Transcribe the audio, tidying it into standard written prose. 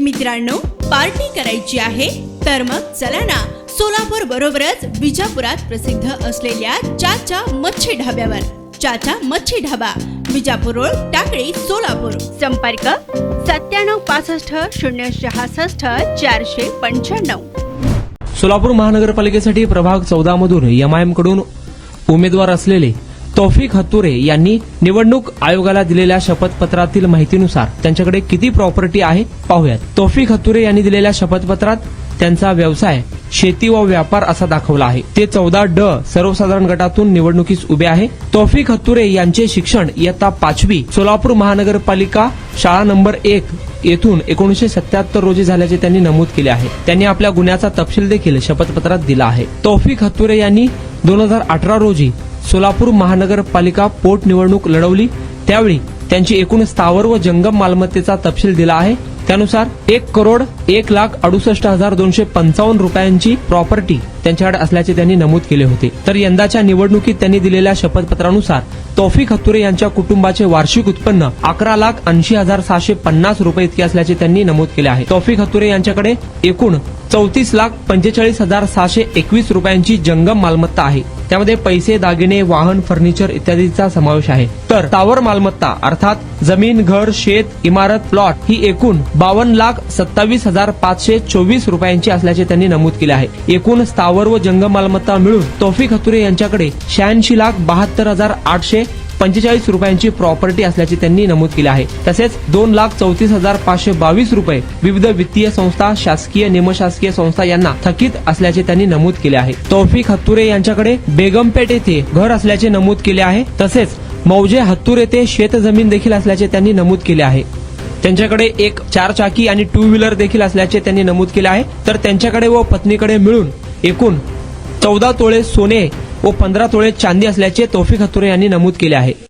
मित्रांनो, पार्टी करायची आहे तर मग चला ना, सोलापूर बरोबरच विजापुरात प्रसिद्ध असलेल्या चाचा मच्छी ढाब्यावर. चाचा मच्छी ढाबा, विजापूर रोड, टाकळी, सोलापूर. संपर्क 9765 सोलापूर महानगरपालिकेसाठी प्रभाग 14 मधून एमआयएम कडून उमेदवार असलेले तौफिक हत्तुरे यांनी निवडणूक आयोगाला दिलेल्या शपथपत्रातील माहितीनुसार त्यांच्याकडे किती प्रॉपर्टी आहे पाहूयात. तौफिक हत्तुरे यांनी दिलेल्या शपथपत्रात त्यांचा व्यवसाय शेती व व्यापार असा दाखवला आहे. ते 14D सर्वसाधारण गटातून निवडणुकीस उभे आहे. तौफिक हत्तुरे यांचे शिक्षण इयत्ता 5वी सोलापूर महानगरपालिका शाळा नंबर 1 येथून 1977 रोजी झाल्याचे त्यांनी नमूद केले आहे. त्यांनी आपल्या गुन्ह्याचा तपशील देखील शपथपत्रात दिला आहे. तौफिक हत्तुरे यांनी 2018 रोजी सोलापूर महानगरपालिका पोटनिवडणूक लढवली. त्यावेळी त्यांची एकूण स्थावर व जंगम मालमत्तेचा तपशील दिला आहे. त्यानुसार 1,01,68,255 रुपयांची प्रॉपर्टी त्यांच्याकडे असल्याचे त्यांनी नमूद केले होते. तर यंदाच्या निवडणुकीत त्यांनी दिलेल्या शपथपत्रानुसार तौफिक हत्तुरे यांच्या कुटुंबाचे वार्षिक उत्पन्न 11,80,750 रुपये इतके असल्याचे त्यांनी नमूद केले आहे. तौफिक हत्तुरे यांच्याकडे एकूण 34,45,721 रुपयांची जंगम मालमत्ता आहे. त्यामध्ये पैसे, दागिने, वाहन, फर्निचर इत्यादीचा समावेश आहे. तर स्थावर मालमत्ता अर्थात जमीन, घर, शेत, इमारत, प्लॉट ही एकूण 52,27,524 रुपयांची असल्याचे त्यांनी नमूद केले आहे. एकूण स्थावर व जंगम मालमत्ता मिळून तौफिक हत्तुरे यांच्याकडे 86,72,845 रुपयांची प्रॉपर्टी असल्याचे त्यांनी नमूद केले आहे. तसेच 2,34,522 रुपये विविध वित्तीय संस्था, शासकीय, निमशासकीय संस्था यांना थकीत असल्याचे त्यांनी नमूद केले आहे. तौफिक हत्तुरे यांच्याकडे बेगमपेठ येथे घर असल्याचे नमूद केले आहे. तसेच मौजे हत्तूर येथे शेतजमीन देखील असल्याचे त्यांनी नमूद केले आहे. त्यांच्याकडे एक 4 चाकी आणि 2 व्हीलर देखील असल्याचे त्यांनी नमूद केले आहे. तर त्यांच्याकडे व पत्नीकडे मिळून एकूण 14 तोळे सोने व 15 तोळे चांदी असल्याचे तौफिक हत्तुरे यांनी नमूद केले आहे.